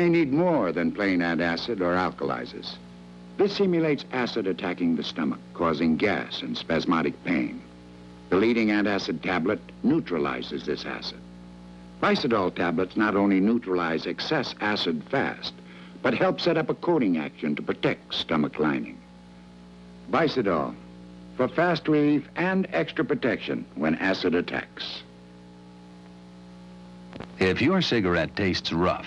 They need more than plain antacid or alkalizers. This simulates acid attacking the stomach, causing gas and spasmodic pain. The leading antacid tablet neutralizes this acid. Bicidol tablets not only neutralize excess acid fast, but help set up a coating action to protect stomach lining. Bicidol, for fast relief and extra protection when acid attacks. If your cigarette tastes rough,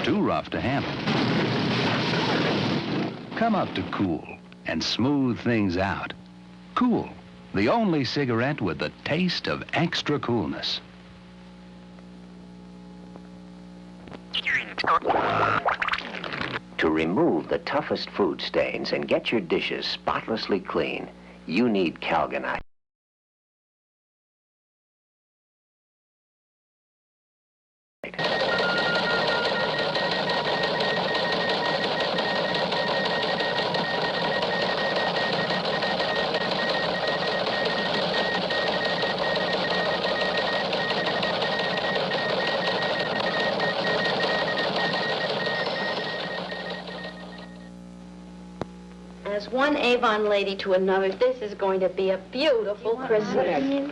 too rough to handle, come up to Cool and smooth things out. Cool, the only cigarette with the taste of extra coolness. To remove the toughest food stains and get your dishes spotlessly clean, you need Calgonite. As one Avon lady to another, this is going to be a beautiful Christmas.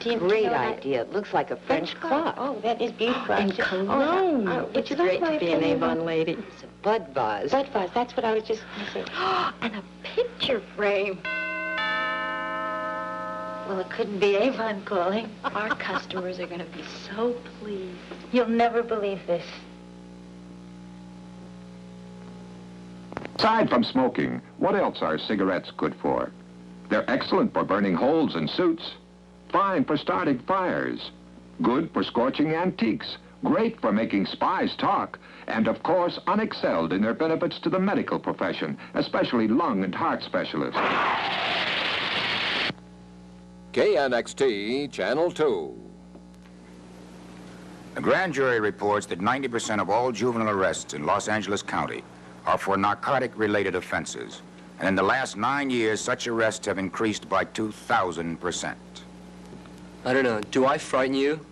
Great idea. It looks like a French clock. Oh, that is beautiful. And cologne. It's It's great great to be an Avon lady. It's a bud vase. Bud vase, that's what I was just going to say. And a picture frame. Well, it couldn't be Avon calling. Our customers are going to be so pleased. You'll never believe this. Aside from smoking, what else are cigarettes good for? They're excellent for burning holes in suits, fine for starting fires, good for scorching antiques, great for making spies talk, and of course unexcelled in their benefits to the medical profession, especially lung and heart specialists. KNXT Channel 2. A grand jury reports that 90% of all juvenile arrests in Los Angeles County are for narcotic-related offenses. And in the last 9 years, such arrests have increased by 2,000%. I don't know, do I frighten you?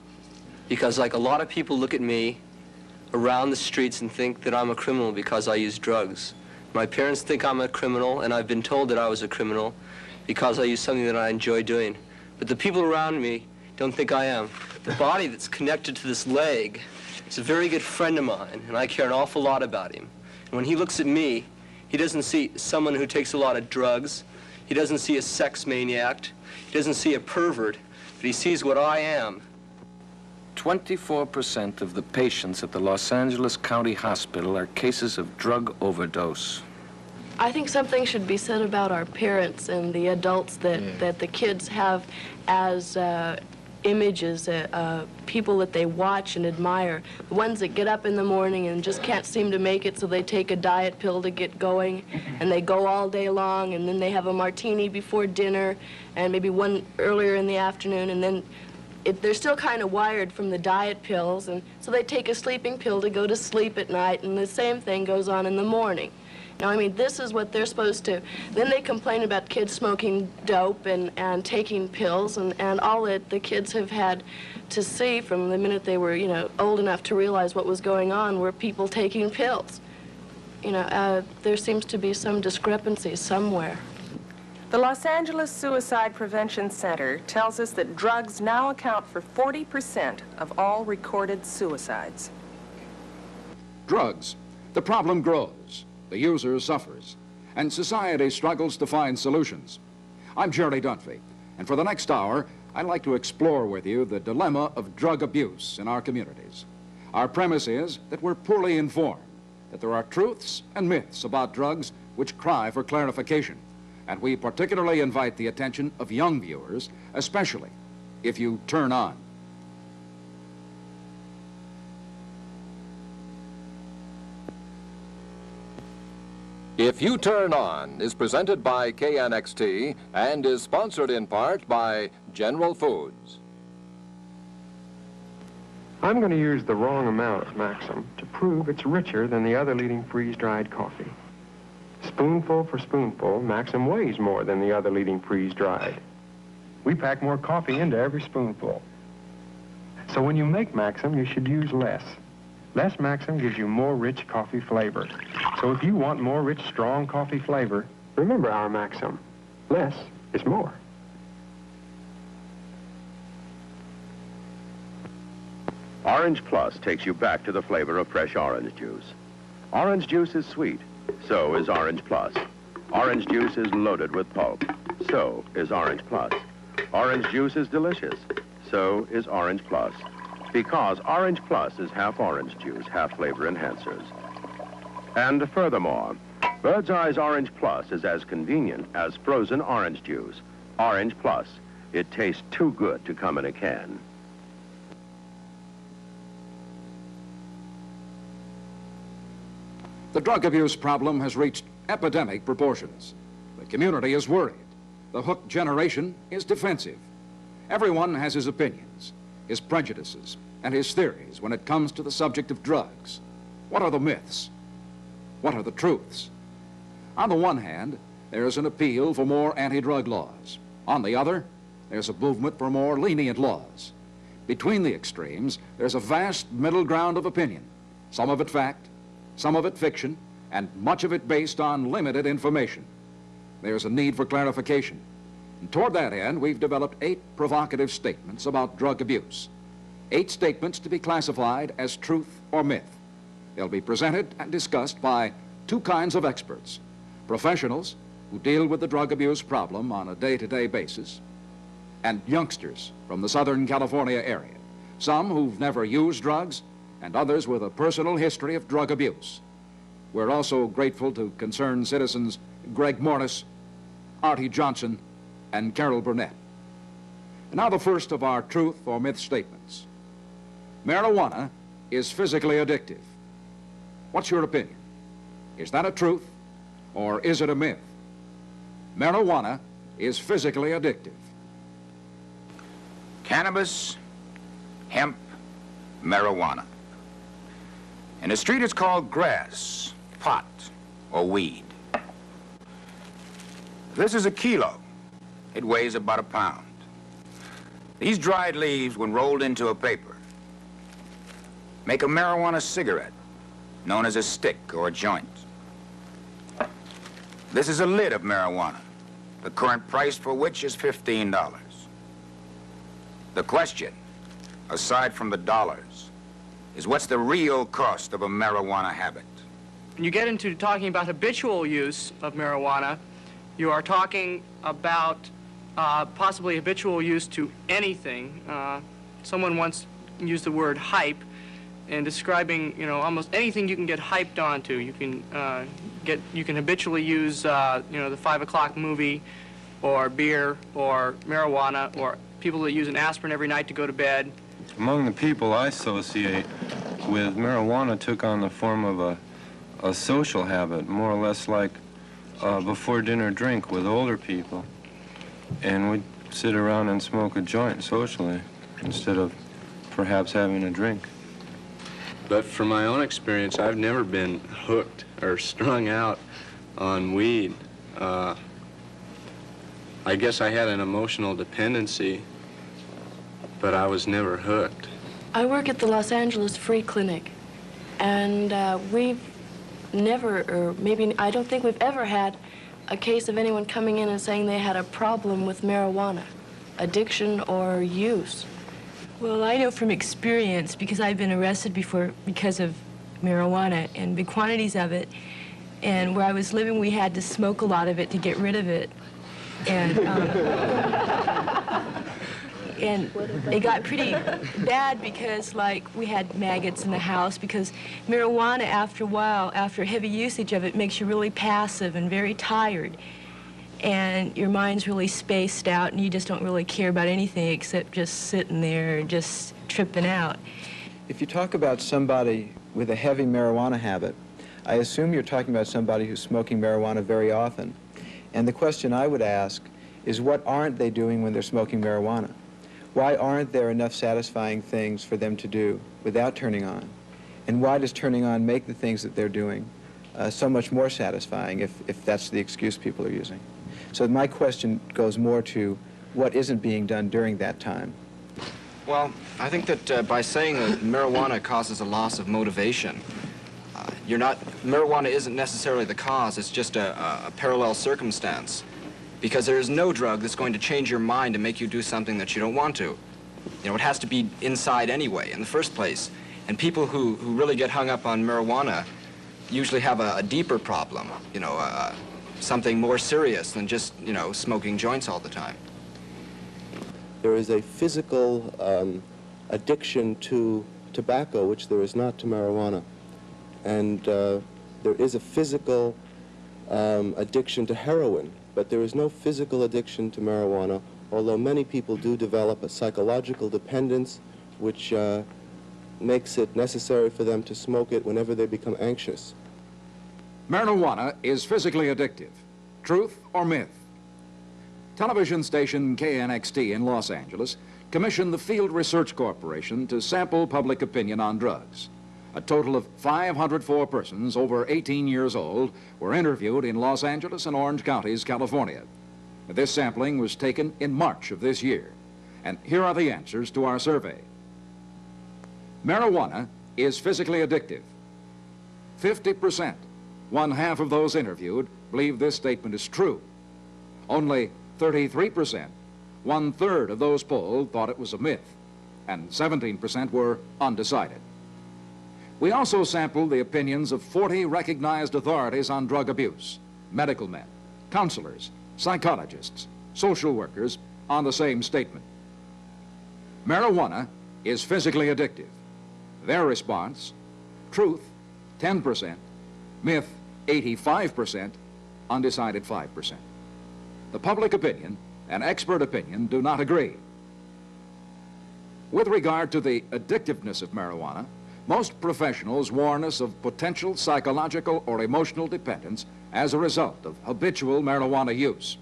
Because like a lot of people look at me around the streets and think that I'm a criminal because I use drugs. My parents think I'm a criminal, and I've been told that I was a criminal because I use something that I enjoy doing. But the people around me don't think I am. The body that's connected to this leg is a very good friend of mine, and I care an awful lot about him. And when he looks at me, he doesn't see someone who takes a lot of drugs. He doesn't see a sex maniac. He doesn't see a pervert, but he sees what I am. 24% of the patients at the Los Angeles County Hospital are cases of drug overdose. I think something should be said about our parents and the adults that the kids have as images, people that they watch and admire. The ones that get up in the morning and just can't seem to make it, so they take a diet pill to get going, and they go all day long, and then they have a martini before dinner, and maybe one earlier in the afternoon, and then they're still kind of wired from the diet pills, and so they take a sleeping pill to go to sleep at night, and the same thing goes on in the morning. Now, I mean, this is what they're supposed to. Then they complain about kids smoking dope and taking pills, and all that the kids have had to see from the minute they were, old enough to realize what was going on were people taking pills. There seems to be some discrepancy somewhere. The Los Angeles Suicide Prevention Center tells us that drugs now account for 40% of all recorded suicides. Drugs. The problem grows. The user suffers, and society struggles to find solutions. I'm Jerry Dunphy, and for the next hour, I'd like to explore with you the dilemma of drug abuse in our communities. Our premise is that we're poorly informed, that there are truths and myths about drugs which cry for clarification, and we particularly invite the attention of young viewers, especially if you turn on. If You Turn On is presented by KNXT and is sponsored in part by General Foods. I'm going to use the wrong amount of Maxim to prove it's richer than the other leading freeze-dried coffee. Spoonful for spoonful, Maxim weighs more than the other leading freeze-dried. We pack more coffee into every spoonful. So when you make Maxim, you should use less. Less Maxim gives you more rich coffee flavor. So if you want more rich, strong coffee flavor, remember our Maxim. Less is more. Orange Plus takes you back to the flavor of fresh orange juice. Orange juice is sweet, so is Orange Plus. Orange juice is loaded with pulp, so is Orange Plus. Orange juice is delicious, so is Orange Plus. Because Orange Plus is half orange juice, half flavor enhancers. And furthermore, Bird's Eye's Orange Plus is as convenient as frozen orange juice. Orange Plus. It tastes too good to come in a can. The drug abuse problem has reached epidemic proportions. The community is worried. The hooked generation is defensive. Everyone has his opinions, his prejudices, and his theories when it comes to the subject of drugs. What are the myths? What are the truths? On the one hand, there is an appeal for more anti-drug laws. On the other, there's a movement for more lenient laws. Between the extremes, there's a vast middle ground of opinion, some of it fact, some of it fiction, and much of it based on limited information. There's a need for clarification. And toward that end, we've developed 8 provocative statements about drug abuse. 8 statements to be classified as truth or myth. They'll be presented and discussed by 2 kinds of experts: professionals who deal with the drug abuse problem on a day-to-day basis, and youngsters from the Southern California area, some who've never used drugs, and others with a personal history of drug abuse. We're also grateful to concerned citizens Greg Morris, Artie Johnson, and Carol Burnett. Now the first of our truth or myth statements. Marijuana is physically addictive. What's your opinion? Is that a truth or is it a myth? Marijuana is physically addictive. Cannabis, hemp, marijuana. In the street, it's called grass, pot, or weed. This is a kilo. It weighs about a pound. These dried leaves, when rolled into a paper, make a marijuana cigarette, known as a stick or a joint. This is a lid of marijuana, the current price for which is $15. The question, aside from the dollars, is what's the real cost of a marijuana habit? When you get into talking about habitual use of marijuana, you are talking about possibly habitual use to anything. Someone once used the word hype in describing, almost anything you can get hyped onto. You can habitually use, the 5 o'clock movie, or beer, or marijuana, or people that use an aspirin every night to go to bed. Among the people I associate with, marijuana took on the form of a social habit, more or less like before dinner drink with older people. And we'd sit around and smoke a joint socially instead of perhaps having a drink. But from my own experience, I've never been hooked or strung out on weed. I guess I had an emotional dependency, but I was never hooked. I work at the Los Angeles Free Clinic, and we've never, or maybe I don't think we've ever had a case of anyone coming in and saying they had a problem with marijuana, addiction or use. Well, I know from experience, because I've been arrested before because of marijuana and big quantities of it, and where I was living, we had to smoke a lot of it to get rid of it. And and it got pretty bad because, we had maggots in the house, because marijuana, after a while, after heavy usage of it, makes you really passive and very tired. And your mind's really spaced out, and you just don't really care about anything except just sitting there and just tripping out. If you talk about somebody with a heavy marijuana habit, I assume you're talking about somebody who's smoking marijuana very often. And the question I would ask is, what aren't they doing when they're smoking marijuana? Why aren't there enough satisfying things for them to do without turning on? And why does turning on make the things that they're doing so much more satisfying if that's the excuse people are using? So my question goes more to what isn't being done during that time. Well, I think that by saying that marijuana causes a loss of motivation, marijuana isn't necessarily the cause, it's just a parallel circumstance. Because there is no drug that's going to change your mind and make you do something that you don't want to. You know, it has to be inside anyway, in the first place. And people who really get hung up on marijuana usually have a deeper problem, you know, something more serious than just, you know, smoking joints all the time. There is a physical addiction to tobacco, which there is not to marijuana. And there is a physical addiction to heroin, but there is no physical addiction to marijuana, although many people do develop a psychological dependence, which makes it necessary for them to smoke it whenever they become anxious. Marijuana is physically addictive. Truth or myth? Television station KNXT in Los Angeles commissioned the Field Research Corporation to sample public opinion on drugs. A total of 504 persons over 18 years old were interviewed in Los Angeles and Orange counties, California. This sampling was taken in March of this year. And here are the answers to our survey. Marijuana is physically addictive. 50%, one half of those interviewed, believe this statement is true. Only 33%, one-third of those polled thought it was a myth, and 17% were undecided. We also sampled the opinions of 40 recognized authorities on drug abuse, medical men, counselors, psychologists, social workers on the same statement. Marijuana is physically addictive. Their response, truth, 10%, myth, 85%, undecided 5%. The public opinion and expert opinion do not agree. With regard to the addictiveness of marijuana, most professionals warn us of potential psychological or emotional dependence as a result of habitual marijuana use.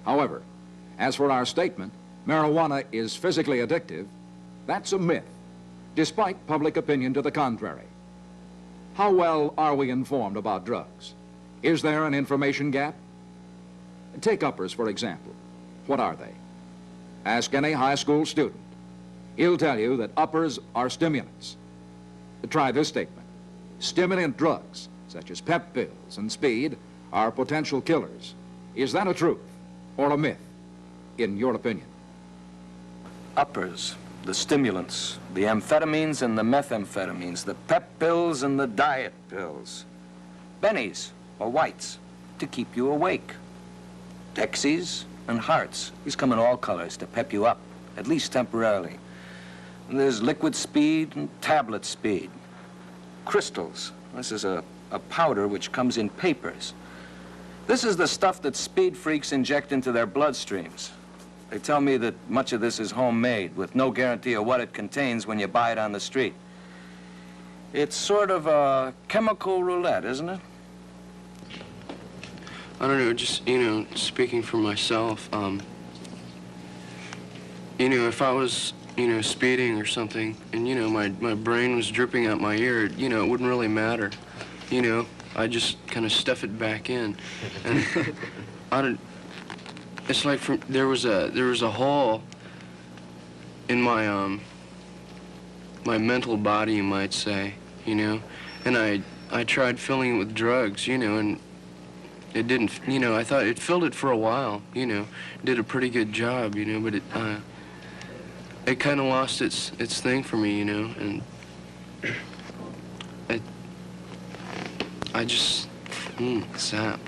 However, as for our statement, marijuana is physically addictive, that's a myth, despite public opinion to the contrary. How well are we informed about drugs? Is there an information gap? Take uppers, for example. What are they? Ask any high school student. He'll tell you that uppers are stimulants. Try this statement. Stimulant drugs, such as pep pills and speed, are potential killers. Is that a truth or a myth, in your opinion? Uppers, the stimulants, the amphetamines and the methamphetamines, the pep pills and the diet pills. Bennies or whites to keep you awake. Dexies and hearts. These come in all colors to pep you up, at least temporarily. And there's liquid speed and tablet speed. Crystals. This is a powder which comes in papers. This is the stuff that speed freaks inject into their bloodstreams. They tell me that much of this is homemade, with no guarantee of what it contains when you buy it on the street. It's sort of a chemical roulette, isn't it? I don't know, just, you know, speaking for myself, you know, if I was, you know, speeding or something, and, you know, my brain was dripping out my ear, you know, it wouldn't really matter. You know, I just kind of stuff it back in. And it's like there was a hole in my, my mental body, you might say, you know, and I tried filling it with drugs, you know, and it didn't, you know, I thought it filled it for a while, you know, did a pretty good job, you know, but it kind of lost its thing for me, you know, and I just, sap.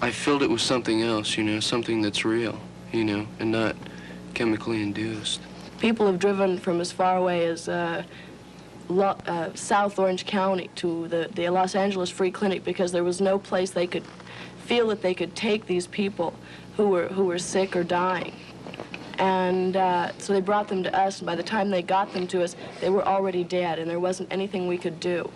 I filled it with something else, you know, something that's real, you know, and not chemically induced. People have driven from as far away as South Orange County to the Los Angeles Free Clinic because there was no place they could feel that they could take these people who were sick or dying. And so they brought them to us, and by the time they got them to us, they were already dead, and there wasn't anything we could do.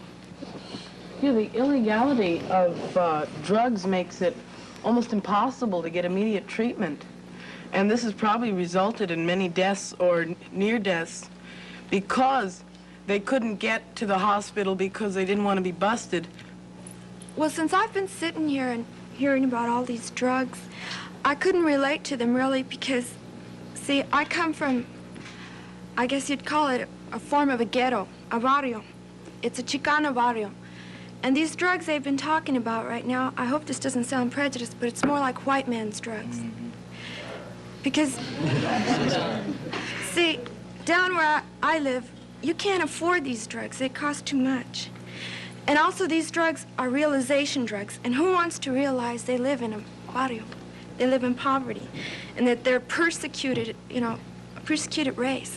You know, the illegality of drugs makes it almost impossible to get immediate treatment. And this has probably resulted in many deaths or near deaths because they couldn't get to the hospital because they didn't want to be busted. Well, since I've been sitting here and hearing about all these drugs, I couldn't relate to them really because See, I come from, I guess you'd call it a form of a ghetto, a barrio. It's a Chicano barrio. And these drugs they've been talking about right now, I hope this doesn't sound prejudiced, but it's more like white man's drugs. Because, see, down where I live, you can't afford these drugs. They cost too much. And also, these drugs are realization drugs. And who wants to realize they live in a barrio? They live in poverty. And that they're persecuted, you know, a persecuted race.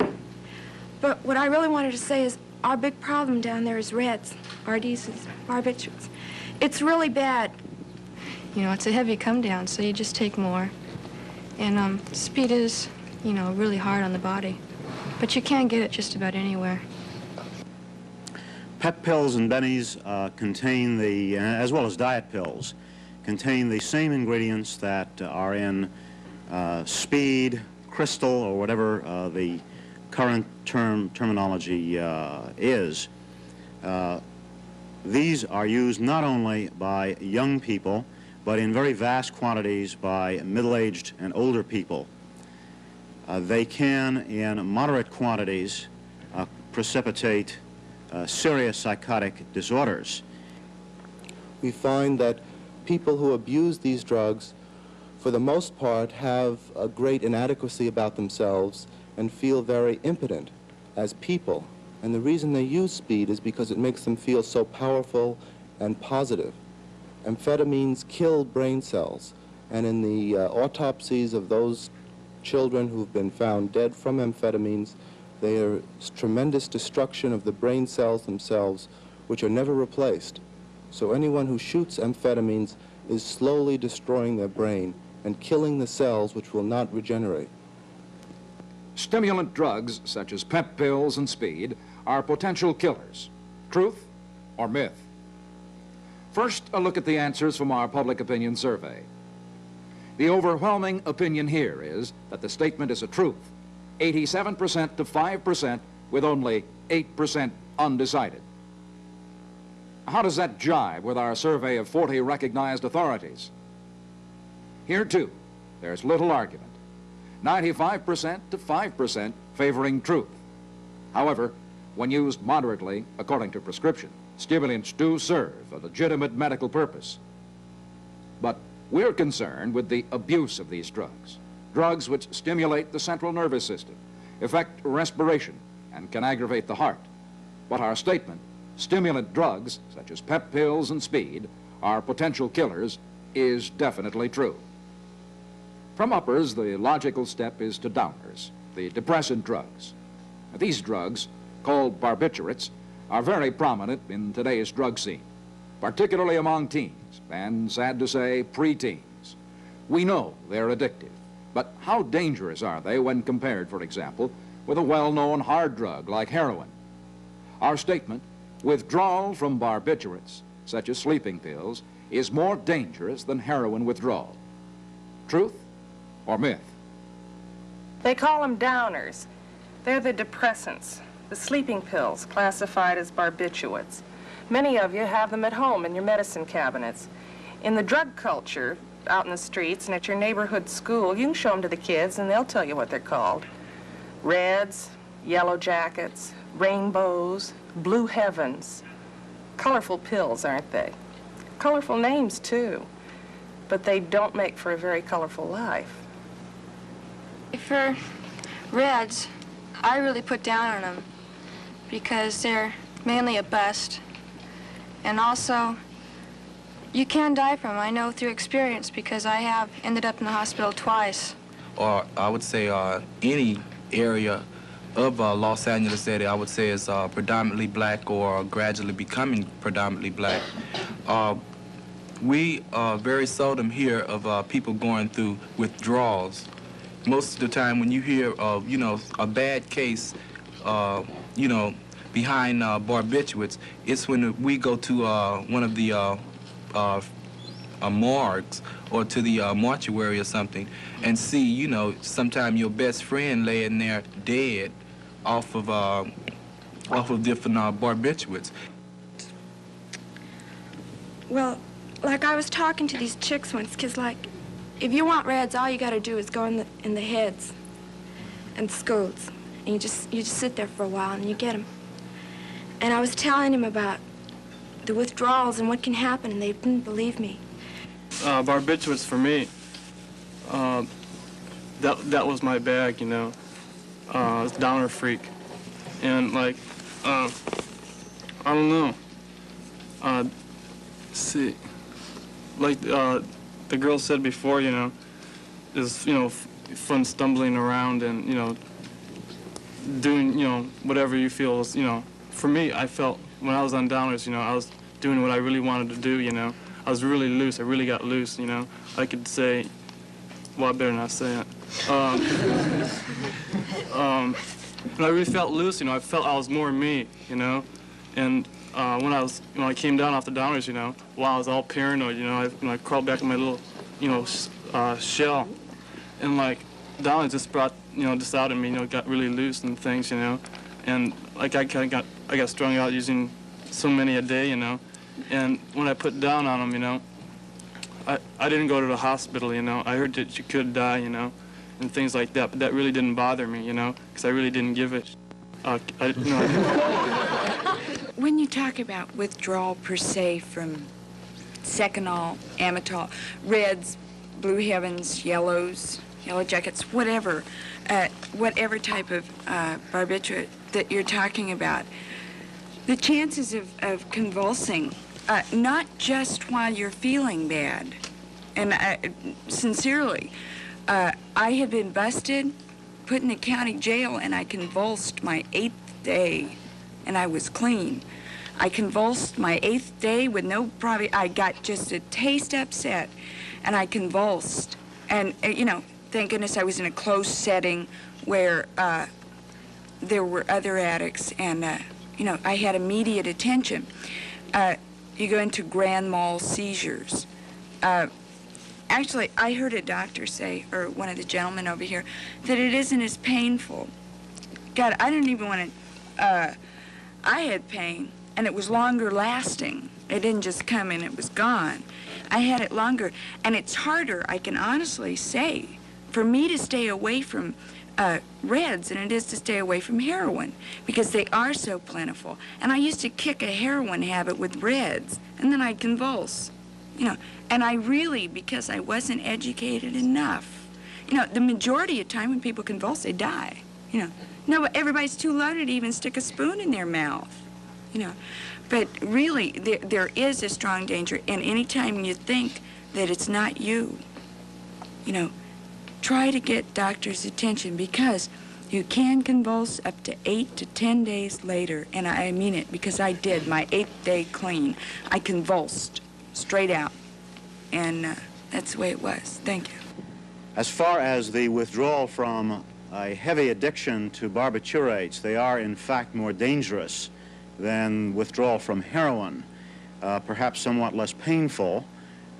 But what I really wanted to say is our big problem down there is reds, RDs, barbiturates. It's really bad. You know, it's a heavy come down, so you just take more. And speed is, you know, really hard on the body. But you can get it just about anywhere. Pep pills and bennies contain the, as well as diet pills, contain the same ingredients that are in speed, crystal, or whatever the current terminology is. These are used not only by young people, but in very vast quantities by middle-aged and older people. They can, in moderate quantities, precipitate serious psychotic disorders. We find that people who abuse these drugs, for the most part, have a great inadequacy about themselves and feel very impotent as people. And the reason they use speed is because it makes them feel so powerful and positive. Amphetamines kill brain cells, and in the autopsies of those children who've been found dead from amphetamines, there is tremendous destruction of the brain cells themselves, which are never replaced. So anyone who shoots amphetamines is slowly destroying their brain and killing the cells which will not regenerate. Stimulant drugs, such as pep pills and speed, are potential killers. Truth or myth? First, a look at the answers from our public opinion survey. The overwhelming opinion here is that the statement is a truth. 87% to 5%, with only 8% undecided. How does that jibe with our survey of 40 recognized authorities? Here, too, there's little argument. 95% to 5% favoring truth. However, when used moderately, according to prescription, stimulants do serve a legitimate medical purpose. But we're concerned with the abuse of these drugs. Drugs which stimulate the central nervous system, affect respiration, and can aggravate the heart. But our statement, stimulant drugs, such as pep pills and speed, are potential killers, is definitely true. From uppers, the logical step is to downers, the depressant drugs. These drugs, called barbiturates, are very prominent in today's drug scene, particularly among teens, and sad to say, pre-teens. We know they're addictive, but how dangerous are they when compared, for example, with a well-known hard drug like heroin? Our statement, withdrawal from barbiturates, such as sleeping pills, is more dangerous than heroin withdrawal. Truth or myth? They call them downers. They're the depressants, the sleeping pills classified as barbiturates. Many of you have them at home in your medicine cabinets. In the drug culture, out in the streets and at your neighborhood school, you can show them to the kids and they'll tell you what they're called. Reds, yellow jackets, rainbows, blue heavens. Colorful pills, aren't they? Colorful names, too. But they don't make for a very colorful life. For reds, I really put down on them because they're mainly a bust. And also, you can die from them. I know through experience because I have ended up in the hospital twice. Or I would say any area of Los Angeles area, I would say is predominantly black or gradually becoming predominantly black. We very seldom hear of people going through withdrawals. Most of the time when you hear of, you know, a bad case, you know, behind barbiturates, it's when we go to one of the morgues or to the mortuary or something and see, you know, sometime your best friend laying there dead off of different barbiturates. Well, like I was talking to these chicks once, because like, if you want reds, all you got to do is go in the heads. and scolds. And you just sit there for a while and you get them. And I was telling him about the withdrawals and what can happen, and they didn't believe me. Barbiturates for me, that was my bag, you know. I was a downer freak. And like, I don't know. See, like the girl said before, you know, is, you know, fun stumbling around and, you know, doing, you know, whatever you feel is, you know. For me, I felt when I was on downers, you know, I was doing what I really wanted to do, you know. I was really loose. I really got loose, you know. I could say, well, I better not say it. And I really felt loose, you know. I felt I was more me, you know. And when I came down off the downers, you know, I was all paranoid, you know. I crawled back in my little, you know, shell, and like downers just brought, you know, this out of me, you know, got really loose and things, you know. And like I got strung out using so many a day, you know. And when I put down on them, you know, I didn't go to the hospital, you know. I heard that you could die, you know, and things like that. But that really didn't bother me, you know, because I really didn't give it. When you talk about withdrawal per se from Seconal, Amatol, reds, blue heavens, yellows, yellow jackets, whatever type of barbiturate that you're talking about, the chances of convulsing, not just while you're feeling bad, and sincerely, I have been busted, put in the county jail, and I convulsed my 8th day, and I was clean. I convulsed my 8th day with no problem. I got just a taste upset, and I convulsed. And, you know, thank goodness I was in a closed setting where there were other addicts, and, you know, I had immediate attention. You go into grand mal seizures. Actually, I heard a doctor say, or one of the gentlemen over here, that it isn't as painful. God, I didn't even want to, I had pain, and it was longer lasting. It didn't just come and it was gone. I had it longer, and it's harder, I can honestly say, for me to stay away from reds than it is to stay away from heroin, because they are so plentiful. And I used to kick a heroin habit with reds, and then I'd convulse, you know. And I really, because I wasn't educated enough, you know, the majority of the time when people convulse, they die, you know. No, everybody's too loaded to even stick a spoon in their mouth, you know. But really, there is a strong danger, and any time you think that it's not you, you know, try to get doctors' attention, because you can convulse up to 8 to 10 days later, and I mean it, because I did. My 8th day clean, I convulsed straight out, and that's the way it was. Thank you. As far as the withdrawal from a heavy addiction to barbiturates, they are in fact more dangerous than withdrawal from heroin, perhaps somewhat less painful.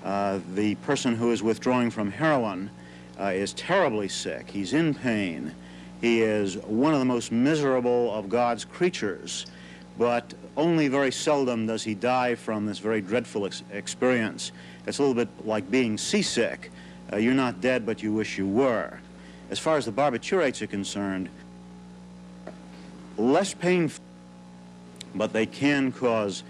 The person who is withdrawing from heroin is terribly sick. He's in pain. He is one of the most miserable of God's creatures, but only very seldom does he die from this very dreadful experience. It's a little bit like being seasick. You're not dead, but you wish you were. As far as the barbiturates are concerned, less painful, but they can cause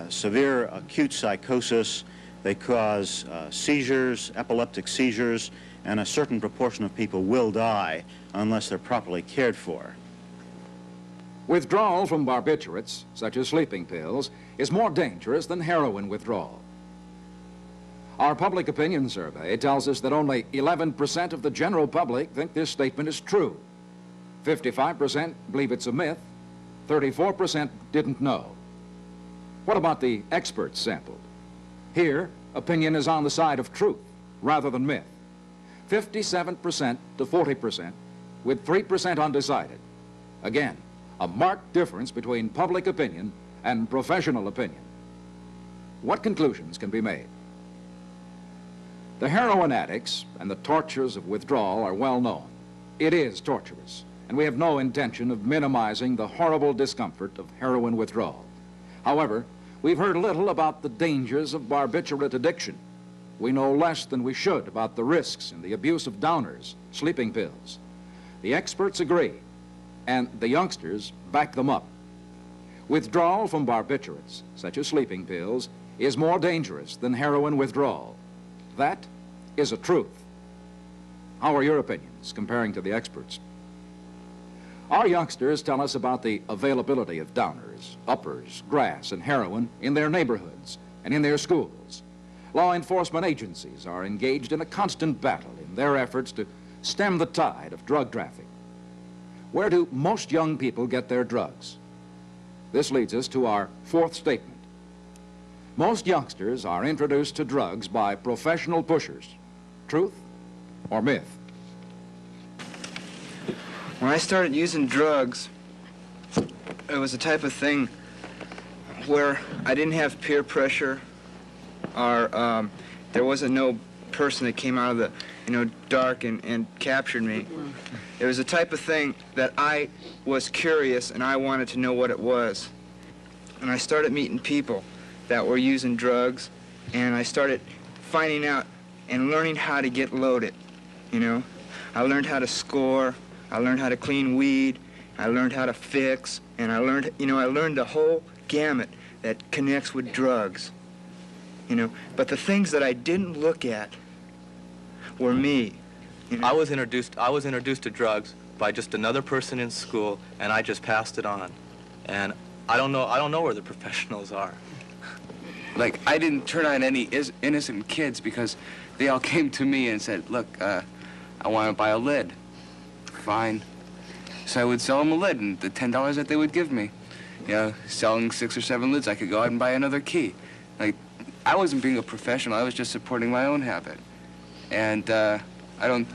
severe acute psychosis. They cause seizures, epileptic seizures, and a certain proportion of people will die unless they're properly cared for. Withdrawal from barbiturates, such as sleeping pills, is more dangerous than heroin withdrawal. Our public opinion survey tells us that only 11% of the general public think this statement is true. 55% believe it's a myth. 34% didn't know. What about the experts sampled? Here, opinion is on the side of truth rather than myth. 57% to 40%, with 3% undecided. Again, a marked difference between public opinion and professional opinion. What conclusions can be made? The heroin addicts and the tortures of withdrawal are well known. It is torturous, and we have no intention of minimizing the horrible discomfort of heroin withdrawal. However, we've heard little about the dangers of barbiturate addiction. We know less than we should about the risks and the abuse of downers, sleeping pills. The experts agree, and the youngsters back them up. Withdrawal from barbiturates, such as sleeping pills, is more dangerous than heroin withdrawal. That is a truth. How are your opinions comparing to the experts? Our youngsters tell us about the availability of downers, uppers, grass, and heroin in their neighborhoods and in their schools. Law enforcement agencies are engaged in a constant battle in their efforts to stem the tide of drug trafficking. Where do most young people get their drugs? This leads us to our fourth statement. Most youngsters are introduced to drugs by professional pushers. Truth or myth? When I started using drugs, it was a type of thing where I didn't have peer pressure, or there wasn't no person that came out of the, dark and captured me. It was a type of thing that I was curious and I wanted to know what it was. And I started meeting people that were using drugs, and I started finding out and learning how to get loaded, I learned how to score, I learned how to clean weed, I learned how to fix, and I learned, I learned the whole gamut that connects with drugs, But the things that I didn't look at were me. I was introduced to drugs by just another person in school, and I just passed it on. And I don't know where the professionals are. Like, I didn't turn on any innocent kids because they all came to me and said, look, I want to buy a lid. Fine. So I would sell them a lid, and the $10 that they would give me, selling 6 or 7 lids, I could go out and buy another key. Like, I wasn't being a professional, I was just supporting my own habit. And I don't,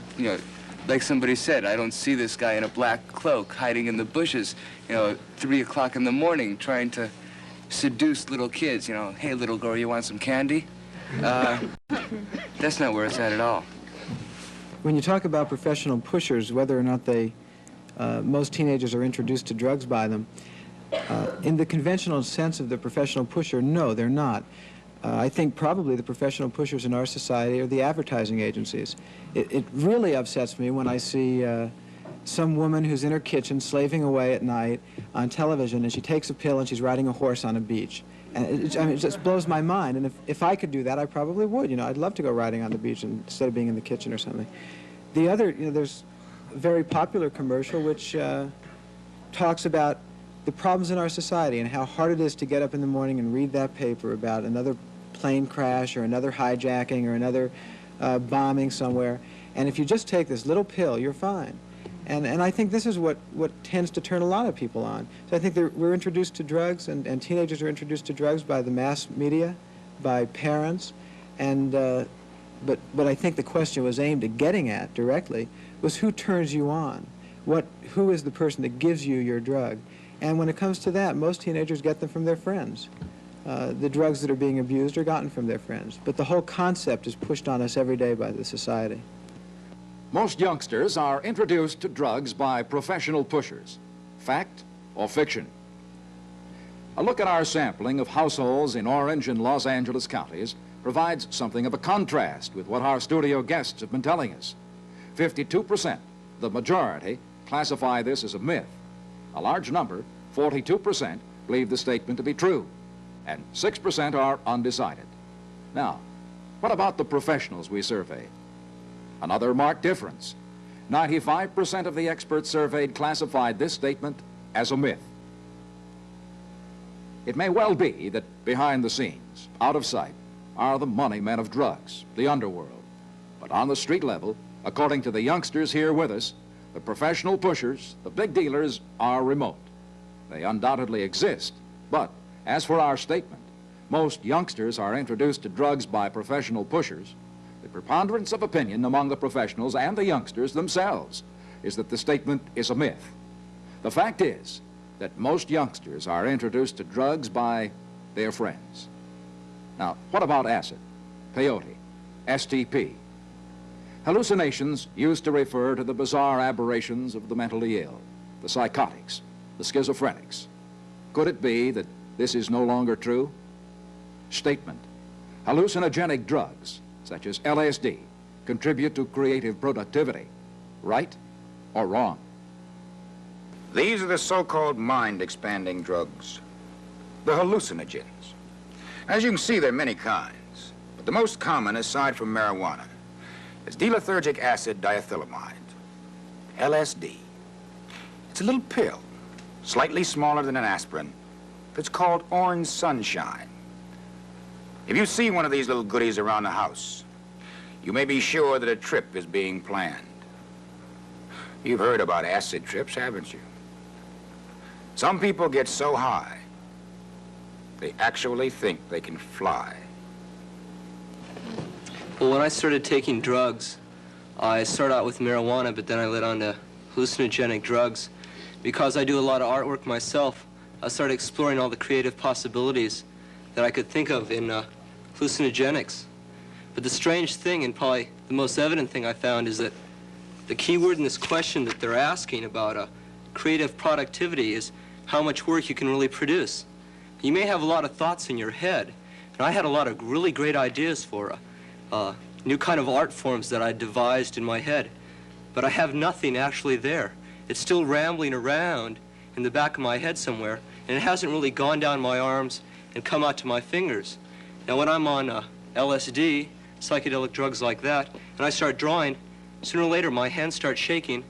like somebody said, I don't see this guy in a black cloak hiding in the bushes, 3 o'clock in the morning trying to seduce little kids, hey, little girl, you want some candy? That's not where it's at all. When you talk about professional pushers, whether or not most teenagers are introduced to drugs by them, in the conventional sense of the professional pusher, no, they're not. I think probably the professional pushers in our society are the advertising agencies. It really upsets me when I see some woman who's in her kitchen slaving away at night on television, and she takes a pill and she's riding a horse on a beach. And it just blows my mind. And if I could do that, I probably would. I'd love to go riding on the beach instead of being in the kitchen or something. The other, there's a very popular commercial which talks about the problems in our society and how hard it is to get up in the morning and read that paper about another plane crash or another hijacking or another bombing somewhere. And if you just take this little pill, you're fine. And I think this is what tends to turn a lot of people on. So I think we're introduced to drugs, and teenagers are introduced to drugs by the mass media, by parents, and but I think the question was aimed at getting at directly was who turns you on? Who is the person that gives you your drug? And when it comes to that, most teenagers get them from their friends. The drugs that are being abused are gotten from their friends. But the whole concept is pushed on us every day by the society. Most youngsters are introduced to drugs by professional pushers. Fact or fiction? A look at our sampling of households in Orange and Los Angeles counties provides something of a contrast with what our studio guests have been telling us. 52%, the majority, classify this as a myth. A large number, 42%, believe the statement to be true, and 6% are undecided. Now, what about the professionals we surveyed? Another marked difference. 95% of the experts surveyed classified this statement as a myth. It may well be that behind the scenes, out of sight, are the money men of drugs, the underworld. But on the street level, according to the youngsters here with us, the professional pushers, the big dealers, are remote. They undoubtedly exist, but as for our statement, most youngsters are introduced to drugs by professional pushers. The preponderance of opinion among the professionals and the youngsters themselves is that the statement is a myth. The fact is that most youngsters are introduced to drugs by their friends. Now, what about acid, peyote, STP? Hallucinations used to refer to the bizarre aberrations of the mentally ill, the psychotics, the schizophrenics. Could it be that this is no longer true? Statement: hallucinogenic drugs, such as LSD, contribute to creative productivity. Right or wrong. These are the so-called mind-expanding drugs, the hallucinogens. As you can see, there are many kinds, but the most common, aside from marijuana, is D-lethargic acid diethylamide, LSD. It's a little pill, slightly smaller than an aspirin, that's called orange sunshine. If you see one of these little goodies around the house, you may be sure that a trip is being planned. You've heard about acid trips, haven't you? Some people get so high, they actually think they can fly. Well, when I started taking drugs, I started out with marijuana, but then I led on to hallucinogenic drugs. Because I do a lot of artwork myself, I started exploring all the creative possibilities that I could think of in hallucinogenics. But the strange thing, and probably the most evident thing I found, is that the key word in this question that they're asking about creative productivity is how much work you can really produce. You may have a lot of thoughts in your head, and I had a lot of really great ideas for new kind of art forms that I devised in my head, but I have nothing actually there. It's still rambling around in the back of my head somewhere, and it hasn't really gone down my arms and come out to my fingers. Now, when I'm on LSD, psychedelic drugs like that, and I start drawing, sooner or later my hands start shaking,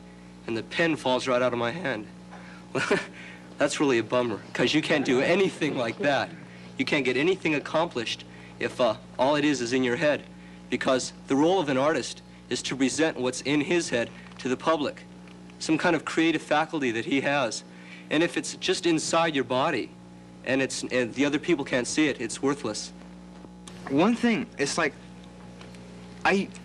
and the pen falls right out of my hand. That's really a bummer, because you can't do anything like that. You can't get anything accomplished if all it is in your head, because the role of an artist is to present what's in his head to the public, some kind of creative faculty that he has. And if it's just inside your body and the other people can't see it, it's worthless. One thing, it's like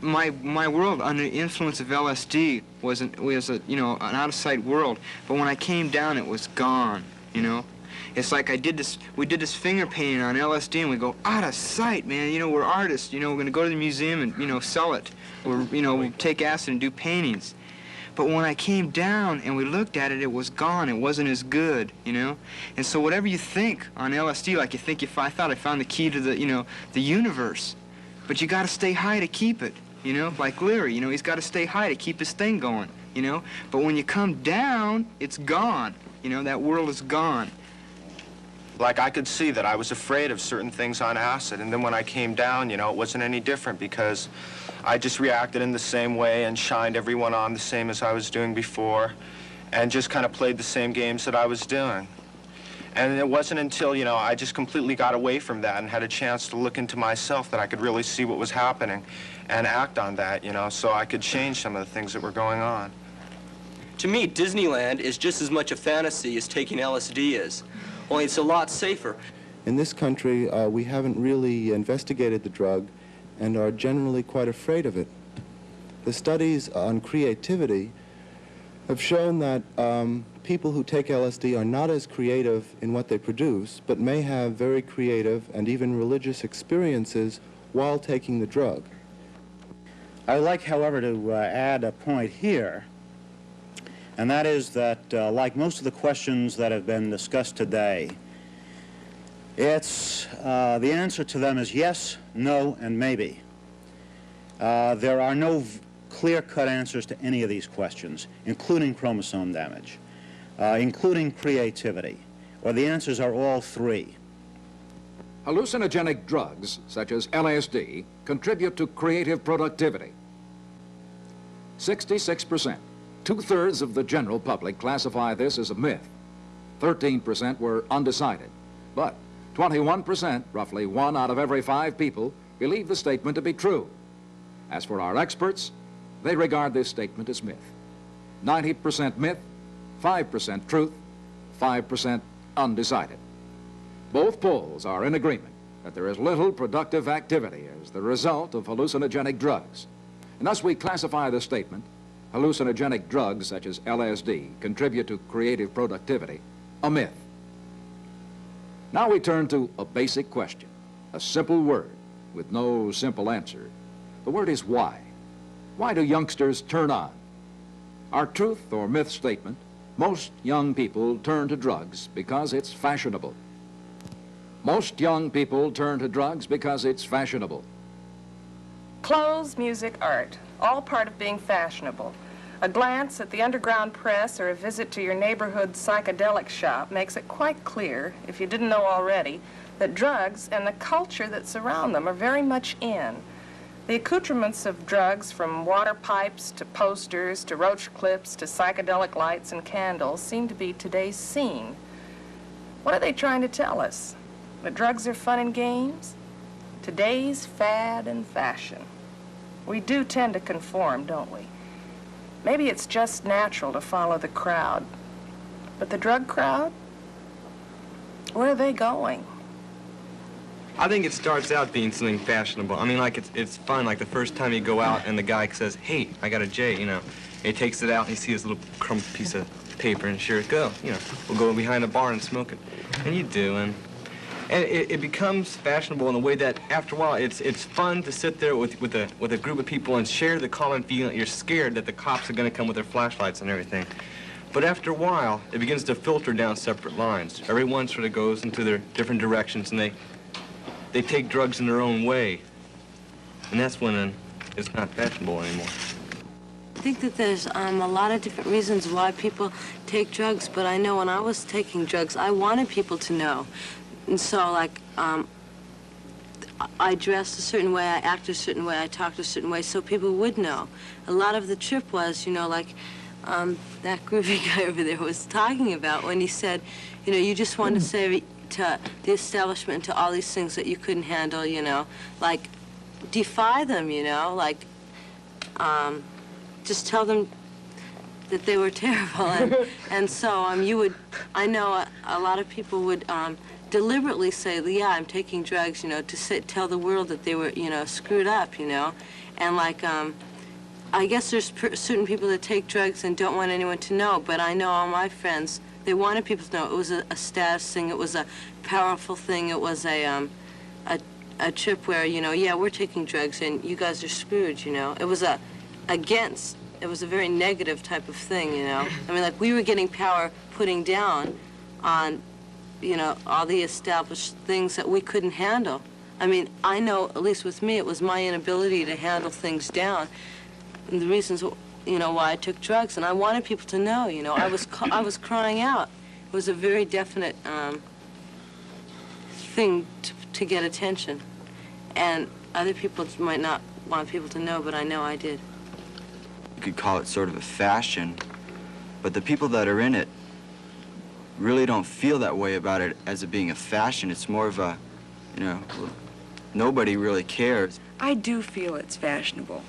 my world under the influence of LSD was an out of sight world, but when I came down it was gone, you know. It's like we did this finger painting on LSD and we go, out of sight, man, you know, we're artists, you know, we're gonna go to the museum and, you know, sell it. We take acid and do paintings. But when I came down and we looked at it, it was gone. It wasn't as good, you know? And so whatever you think on LSD, like you think I thought I found the key to the, you know, the universe. But you gotta stay high to keep it, you know? Like Leary, you know, he's gotta stay high to keep his thing going, you know? But when you come down, it's gone. You know, that world is gone. Like, I could see that I was afraid of certain things on acid, and then when I came down, you know, it wasn't any different because I just reacted in the same way and shined everyone on the same as I was doing before and just kind of played the same games that I was doing. And it wasn't until, you know, I just completely got away from that and had a chance to look into myself that I could really see what was happening and act on that, you know, so I could change some of the things that were going on. To me, Disneyland is just as much a fantasy as taking LSD is, only it's a lot safer. In this country, we haven't really investigated the drug and are generally quite afraid of it. The studies on creativity have shown that people who take LSD are not as creative in what they produce, but may have very creative and even religious experiences while taking the drug. I'd like, however, to add a point here, and that is that, like most of the questions that have been discussed today, it's, the answer to them is yes, no, and maybe. There are no clear-cut answers to any of these questions, including chromosome damage, including creativity, or the answers are all three. Hallucinogenic drugs, such as LSD, contribute to creative productivity. 66%, 2/3 of the general public classify this as a myth. 13% were undecided, but 21%, roughly 1 out of every 5 people, believe the statement to be true. As for our experts, they regard this statement as myth. 90% myth, 5% truth, 5% undecided. Both polls are in agreement that there is little productive activity as the result of hallucinogenic drugs. And thus we classify the statement, hallucinogenic drugs such as LSD contribute to creative productivity, a myth. Now we turn to a basic question, a simple word with no simple answer. The word is why. Why do youngsters turn on? Our truth or myth statement, most young people turn to drugs because it's fashionable. Most young people turn to drugs because it's fashionable. Clothes, music, art, all part of being fashionable. A glance at the underground press or a visit to your neighborhood psychedelic shop makes it quite clear, if you didn't know already, that drugs and the culture that surround them are very much in. The accoutrements of drugs, from water pipes to posters to roach clips to psychedelic lights and candles, seem to be today's scene. What are they trying to tell us? That drugs are fun and games? Today's fad and fashion. We do tend to conform, don't we? Maybe it's just natural to follow the crowd. But the drug crowd? Where are they going? I think it starts out being something fashionable. I mean, like, it's fun. Like, the first time you go out and the guy says, hey, I got a J, you know. And he takes it out and he sees a little crumb piece of paper and sure, go. You know, we'll go behind a bar and smoke it. And you do, and it becomes fashionable in a way that, after a while, it's fun to sit there with a group of people and share the common feeling that you're scared that the cops are going to come with their flashlights and everything. But after a while, it begins to filter down separate lines. Everyone sort of goes into their different directions, and they take drugs in their own way. And that's when it's not fashionable anymore. I think that there's a lot of different reasons why people take drugs, but I know when I was taking drugs, I wanted people to know. And so, like, I dressed a certain way, I acted a certain way, I talked a certain way, so people would know. A lot of the trip was, you know, like that groovy guy over there was talking about when he said, you know, you just wanted to say to the establishment, to all these things that you couldn't handle, you know, like, defy them, you know, like, just tell them that they were terrible. And so you would, I know a lot of people would deliberately say, yeah, I'm taking drugs, you know, to tell the world that they were, you know, screwed up, you know. And like, I guess there's certain people that take drugs and don't want anyone to know, but I know all my friends, they wanted people to know. It was a status thing, it was a powerful thing, it was a trip where, you know, yeah, we're taking drugs and you guys are screwed, you know. It was it was a very negative type of thing, you know. I mean, like, we were getting power putting down on, you know, all the established things that we couldn't handle. I mean, I know, at least with me, it was my inability to handle things down. And the reasons, you know, why I took drugs, and I wanted people to know, you know, I was crying out. It was a very definite thing to get attention. And other people might not want people to know, but I know I did. You could call it sort of a fashion, but the people that are in it really don't feel that way about it as it being a fashion. It's more of a, you know, nobody really cares. I do feel it's fashionable.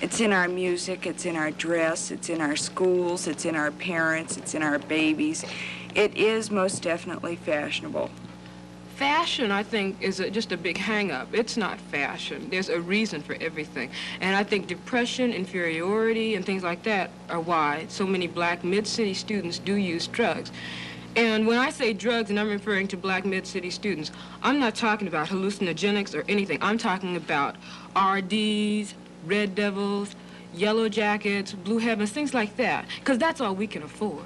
It's in our music, it's in our dress, it's in our schools, it's in our parents, it's in our babies. It is most definitely fashionable. Fashion, I think, is just a big hang-up. It's not fashion. There's a reason for everything. And I think depression, inferiority, and things like that are why so many black mid-city students do use drugs. And when I say drugs, and I'm referring to black mid-city students, I'm not talking about hallucinogenics or anything. I'm talking about RDs, Red Devils, Yellow Jackets, Blue Heavens, things like that, because that's all we can afford.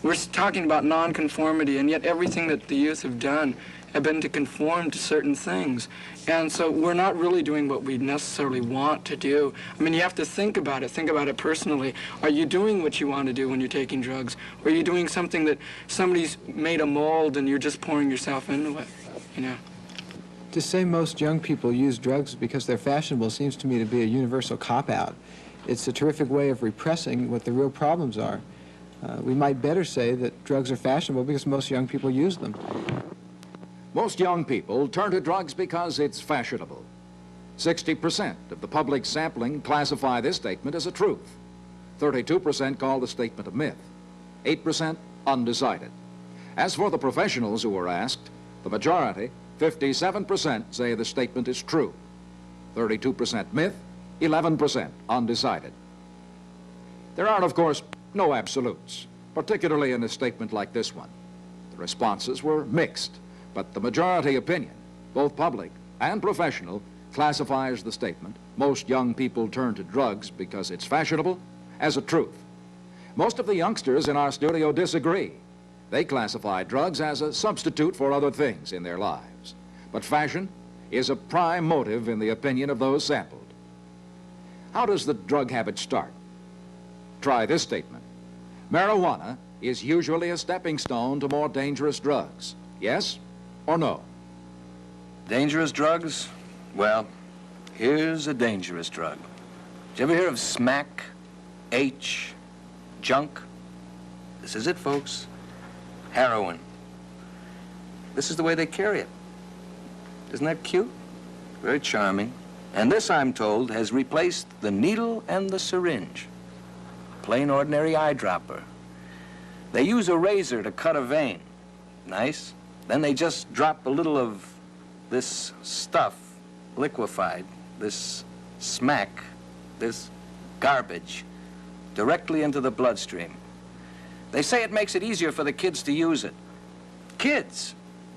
We're talking about nonconformity, and yet everything that the youth have done have been to conform to certain things. And so we're not really doing what we necessarily want to do. I mean, you have to think about it personally. Are you doing what you want to do when you're taking drugs? Or are you doing something that somebody's made a mold and you're just pouring yourself into it, you know? To say most young people use drugs because they're fashionable seems to me to be a universal cop-out. It's a terrific way of repressing what the real problems are. We might better say that drugs are fashionable because most young people use them. Most young people turn to drugs because it's fashionable. 60% of the public sampling classify this statement as a truth. 32% call the statement a myth. 8% undecided. As for the professionals who were asked, the majority, 57%, say the statement is true. 32% myth, 11% undecided. There are, of course, no absolutes, particularly in a statement like this one. The responses were mixed, but the majority opinion, both public and professional, classifies the statement, most young people turn to drugs because it's fashionable, as a truth. Most of the youngsters in our studio disagree. They classify drugs as a substitute for other things in their lives. But fashion is a prime motive in the opinion of those sampled. How does the drug habit start? Try this statement. Marijuana is usually a stepping stone to more dangerous drugs. Yes or no? Dangerous drugs? Well, here's a dangerous drug. Did you ever hear of smack, H, junk? This is it, folks. Heroin. This is the way they carry it. Isn't that cute? Very charming. And this, I'm told, has replaced the needle and the syringe. Plain ordinary eyedropper. They use a razor to cut a vein. Nice. Then they just drop a little of this stuff, liquefied, this smack, this garbage, directly into the bloodstream. They say it makes it easier for the kids to use it. Kids,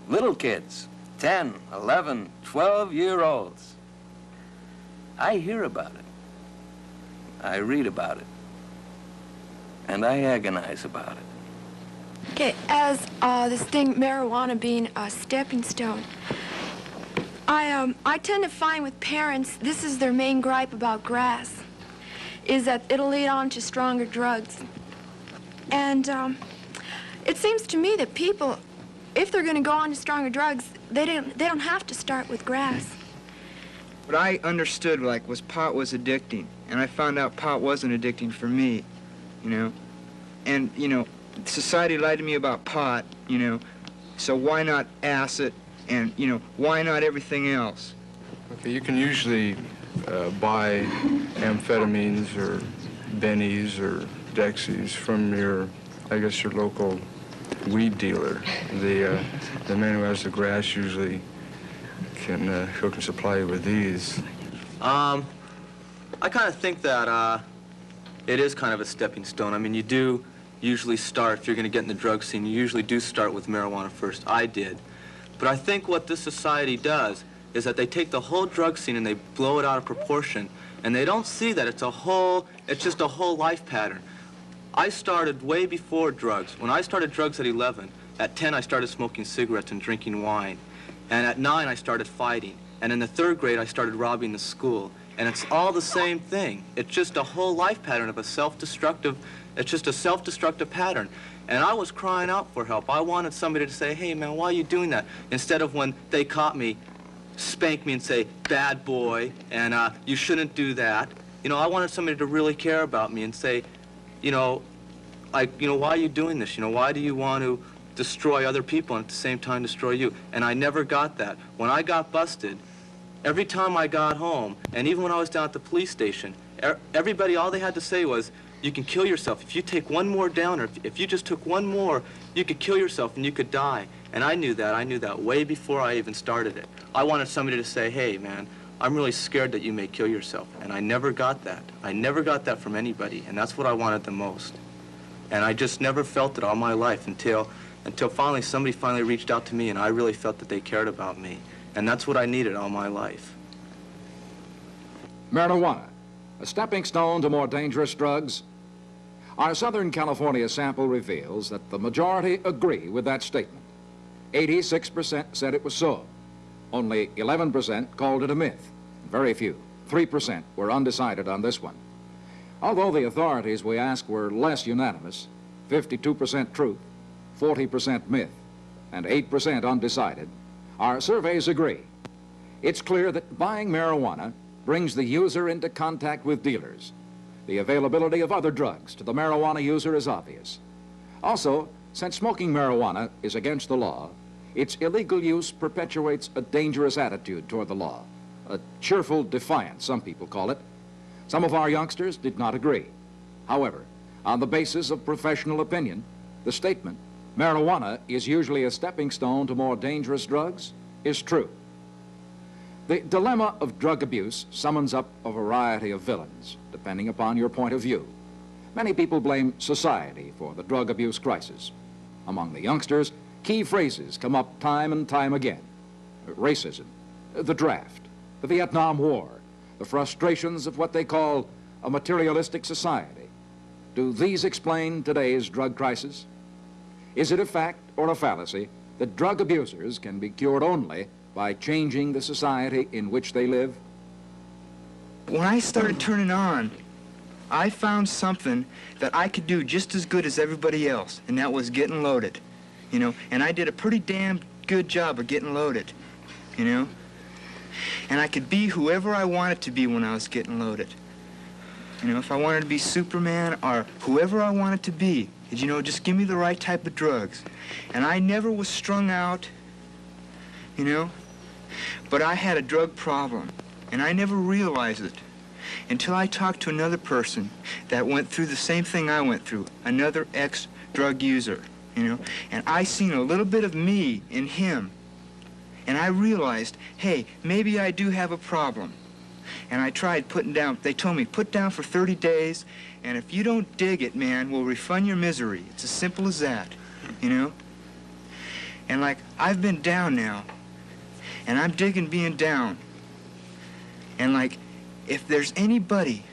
little kids, 10, 11, 12-year-olds. I hear about it. I read about it. And I agonize about it. Okay, as this thing, marijuana being a stepping stone, I tend to find with parents, this is their main gripe about grass, is that it'll lead on to stronger drugs. And it seems to me that people, if they're going to go on to stronger drugs, they don't have to start with grass. What I understood, like, was pot was addicting, and I found out pot wasn't addicting for me, you know. And, you know, society lied to me about pot, you know, so why not acid, and, you know, why not everything else? Okay, you can usually buy amphetamines or bennies or dexies from your, I guess, your local weed dealer. The man who has the grass usually can supply you with these. I kind of think that it is kind of a stepping stone. I mean, you do usually start, if you're going to get in the drug scene, you usually do start with marijuana first. I did. But I think what this society does is that they take the whole drug scene and they blow it out of proportion, and they don't see that it's just a whole life pattern. I started way before drugs. When I started drugs at 11, at 10 I started smoking cigarettes and drinking wine. And at 9 I started fighting. And in the 3rd grade I started robbing the school. And it's all the same thing. It's just a whole life pattern of it's just a self-destructive pattern. And I was crying out for help. I wanted somebody to say, hey man, why are you doing that? Instead of when they caught me, spank me and say, bad boy, and you shouldn't do that. You know, I wanted somebody to really care about me and say, you know, like, you know, why are you doing this? You know, why do you want to destroy other people and at the same time destroy you? And I never got that. When I got busted, every time I got home, and even when I was down at the police station, everybody, all they had to say was, you can kill yourself. If you take one more down, or if you just took one more, you could kill yourself and you could die. And I knew that. I knew that way before I even started it. I wanted somebody to say, hey, man, I'm really scared that you may kill yourself. And I never got that. I never got that from anybody. And that's what I wanted the most. And I just never felt it all my life until finally somebody finally reached out to me and I really felt that they cared about me. And that's what I needed all my life. Marijuana, a stepping stone to more dangerous drugs. Our Southern California sample reveals that the majority agree with that statement. 86% said it was so. Only 11% called it a myth. Very few, 3%, were undecided on this one. Although the authorities we asked were less unanimous, 52% truth, 40% myth, and 8% undecided, our surveys agree. It's clear that buying marijuana brings the user into contact with dealers. The availability of other drugs to the marijuana user is obvious. Also, since smoking marijuana is against the law, its illegal use perpetuates a dangerous attitude toward the law, a cheerful defiance, some people call it. Some of our youngsters did not agree. However, on the basis of professional opinion, the statement, marijuana is usually a stepping stone to more dangerous drugs, is true. The dilemma of drug abuse summons up a variety of villains, depending upon your point of view. Many people blame society for the drug abuse crisis. Among the youngsters, key phrases come up time and time again. Racism, the draft, the Vietnam War, the frustrations of what they call a materialistic society. Do these explain today's drug crisis? Is it a fact or a fallacy that drug abusers can be cured only by changing the society in which they live? When I started turning on, I found something that I could do just as good as everybody else, and that was getting loaded, you know. And I did a pretty damn good job of getting loaded, you know. And I could be whoever I wanted to be when I was getting loaded. You know, if I wanted to be Superman or whoever I wanted to be, you know, just give me the right type of drugs. And I never was strung out, you know, but I had a drug problem, and I never realized it until I talked to another person that went through the same thing I went through, another ex-drug user, you know, and I seen a little bit of me in him, and I realized, hey, maybe I do have a problem. And I tried putting down, they told me, put down for 30 days, and if you don't dig it, man, we'll refund your misery. It's as simple as that, you know? And like, I've been down now, and I'm digging being down. And like, if there's anybody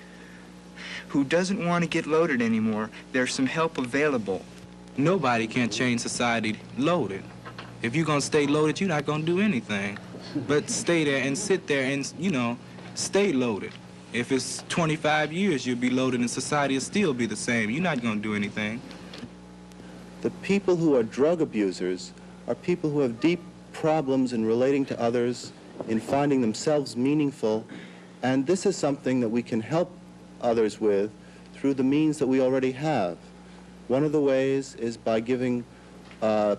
who doesn't want to get loaded anymore, there's some help available. Nobody can change society loaded. If you're gonna stay loaded, you're not gonna do anything. But stay there and sit there and, you know, stay loaded. If it's 25 years, you'll be loaded and society will still be the same. You're not gonna do anything. The people who are drug abusers are people who have deep problems in relating to others, in finding themselves meaningful, and this is something that we can help others with through the means that we already have. One of the ways is by giving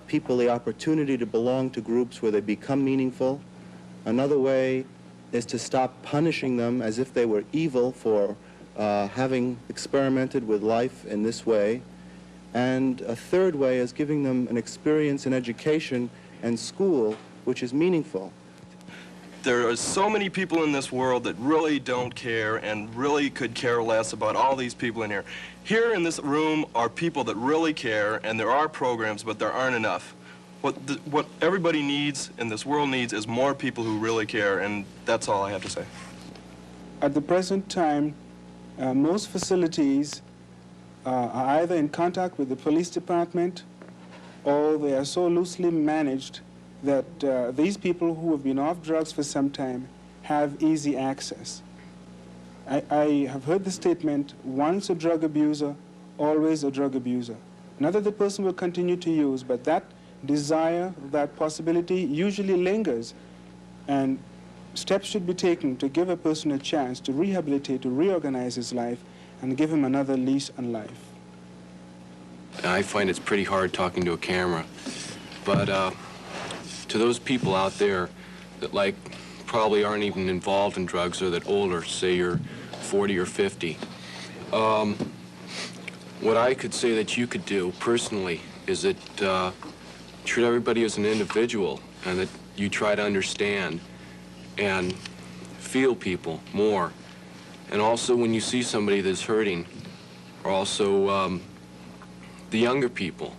people the opportunity to belong to groups where they become meaningful. Another way is to stop punishing them as if they were evil for having experimented with life in this way. And a third way is giving them an experience in education and school which is meaningful. There are so many people in this world that really don't care and really could care less about all these people in here. Here in this room are people that really care, and there are programs, but there aren't enough. What everybody needs and this world needs is more people who really care, and that's all I have to say. At the present time, most facilities are either in contact with the police department or they are so loosely managed that these people who have been off drugs for some time have easy access. I have heard the statement, once a drug abuser, always a drug abuser. Not that the person will continue to use, but that desire, that possibility usually lingers, and steps should be taken to give a person a chance to rehabilitate, to reorganize his life, and give him another lease on life. I find it's pretty hard talking to a camera, but to those people out there that like probably aren't even involved in drugs or that older, say you're 40 or 50, what I could say that you could do personally is that treat everybody as an individual and that you try to understand and feel people more. And also when you see somebody that's hurting, or also the younger people,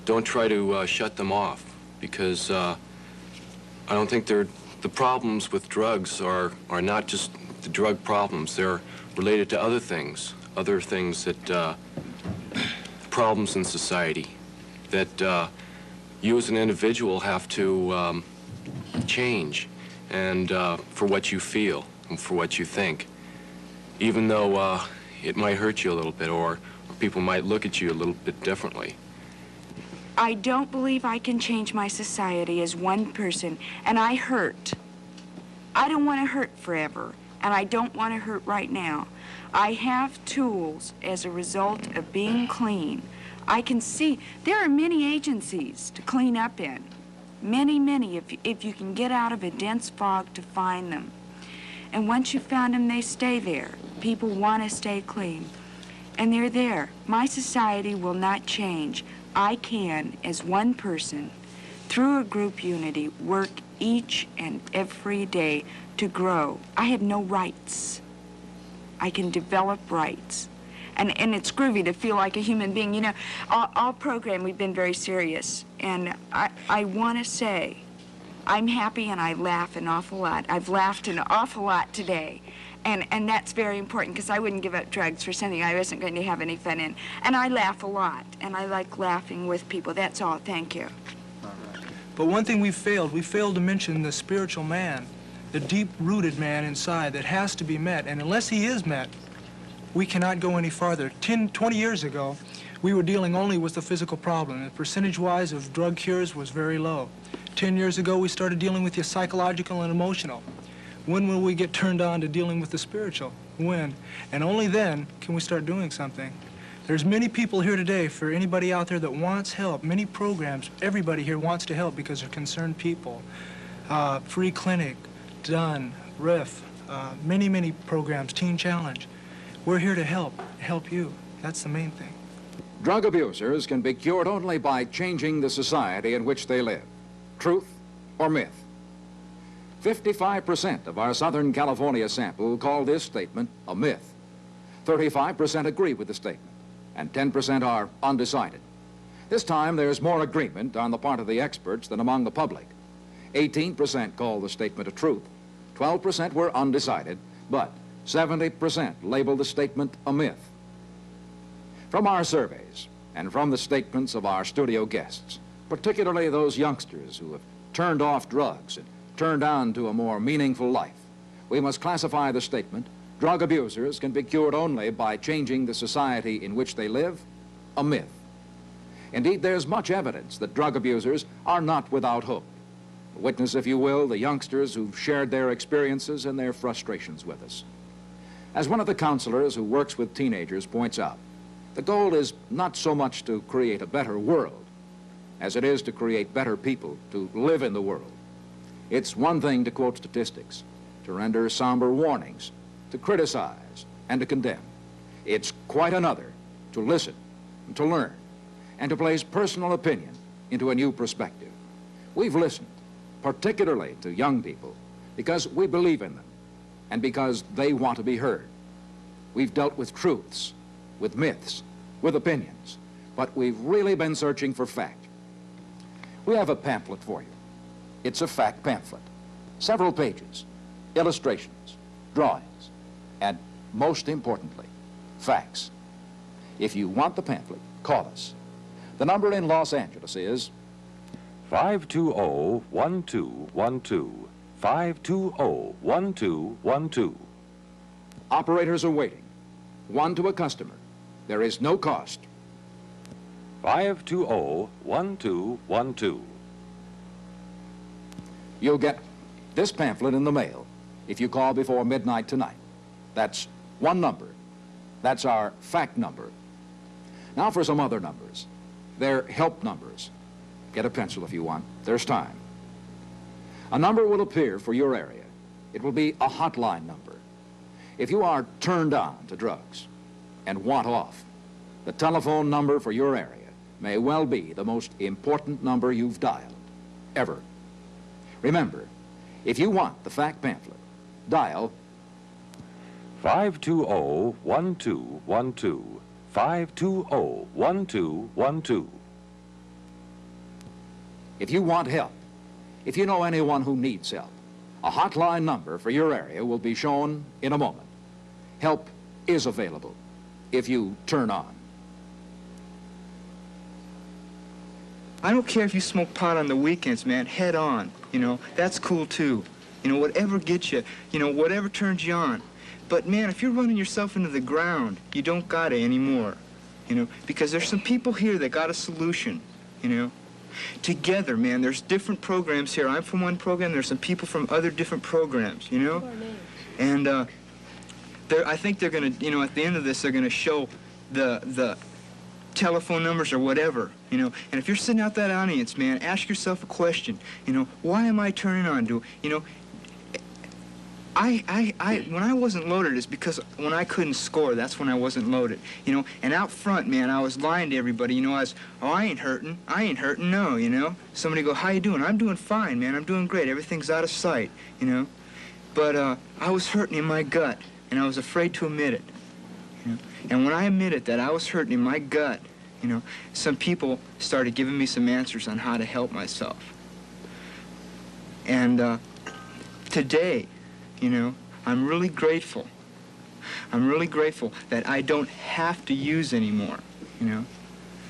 don't try to shut them off, because I don't think the problems with drugs are not just the drug problems. They're related to other things that, problems in society that you as an individual have to change, and for what you feel and for what you think, even though it might hurt you a little bit, or people might look at you a little bit differently. I don't believe I can change my society as one person, and I hurt. I don't want to hurt forever, and I don't want to hurt right now. I have tools as a result of being clean. I can see there are many agencies to clean up in. Many, if you can get out of a dense fog to find them. And once you've found them, they stay there. People want to stay clean. And they're there. My society will not change. I can, as one person, through a group unity, work each and every day to grow. I have no rights. I can develop rights. And it's groovy to feel like a human being. You know, all program, we've been very serious. And I want to say, I'm happy and I laugh an awful lot. I've laughed an awful lot today. And that's very important, because I wouldn't give up drugs for something I wasn't going to have any fun in. And I laugh a lot, and I like laughing with people. That's all. Thank you. But one thing we failed to mention the spiritual man, the deep-rooted man inside that has to be met. And unless he is met, we cannot go any farther. 20 years ago, we were dealing only with the physical problem. The percentage-wise of drug cures was very low. 10 years ago, we started dealing with the psychological and emotional. When will we get turned on to dealing with the spiritual? When? And only then can we start doing something. There's many people here today, for anybody out there that wants help, many programs, everybody here wants to help because they're concerned people. Free Clinic, Done, RIF, many programs, Teen Challenge. We're here to help you. That's the main thing. Drug abusers can be cured only by changing the society in which they live. Truth or myth? 55% of our Southern California sample call this statement a myth. 35% agree with the statement, and 10% are undecided. This time, there's more agreement on the part of the experts than among the public. 18% call the statement a truth, 12% were undecided, but 70% label the statement a myth. From our surveys and from the statements of our studio guests, particularly those youngsters who have turned off drugs and turned on to a more meaningful life, we must classify the statement, drug abusers can be cured only by changing the society in which they live, a myth. Indeed, there's much evidence that drug abusers are not without hope. Witness, if you will, the youngsters who've shared their experiences and their frustrations with us. As one of the counselors who works with teenagers points out, the goal is not so much to create a better world as it is to create better people to live in the world. It's one thing to quote statistics, to render somber warnings, to criticize and to condemn. It's quite another to listen and to learn and to place personal opinion into a new perspective. We've listened, particularly to young people, because we believe in them and because they want to be heard. We've dealt with truths, with myths, with opinions, but we've really been searching for fact. We have a pamphlet for you. It's a fact pamphlet. Several pages, illustrations, drawings, and most importantly, facts. If you want the pamphlet, call us. The number in Los Angeles is 520-1212. 520-1212. Operators are waiting. One to a customer. There is no cost. 520-1212. You'll get this pamphlet in the mail if you call before midnight tonight. That's one number. That's our fact number. Now for some other numbers. They're help numbers. Get a pencil if you want. There's time. A number will appear for your area. It will be a hotline number. If you are turned on to drugs and want off, the telephone number for your area may well be the most important number you've dialed, ever. Remember, if you want the fact pamphlet, dial 520-1212. 520-1212. If you want help, if you know anyone who needs help, a hotline number for your area will be shown in a moment. Help is available if you turn on. I don't care if you smoke pot on the weekends, man, head on, you know, that's cool too. You know, whatever gets you, you know, whatever turns you on. But man, if you're running yourself into the ground, you don't got it anymore, you know, because there's some people here that got a solution, you know. Together, man, there's different programs here. I'm from one program, there's some people from other different programs, you know. And I think they're gonna, you know, at the end of this, they're gonna show the telephone numbers or whatever, you know. And if you're sitting out that audience, man, ask yourself a question, you know, why am I turning on? You know, when I wasn't loaded, it's because when I couldn't score, that's when I wasn't loaded, you know. And out front, man, I was lying to everybody, you know. I ain't hurting, no, you know. Somebody go, how you doing? I'm doing fine, man, I'm doing great, everything's out of sight, you know. But I was hurting in my gut, and I was afraid to admit it, you know. And when I admitted that I was hurting in my gut, you know, some people started giving me some answers on how to help myself. And today, you know, I'm really grateful. I'm really grateful that I don't have to use anymore, you know.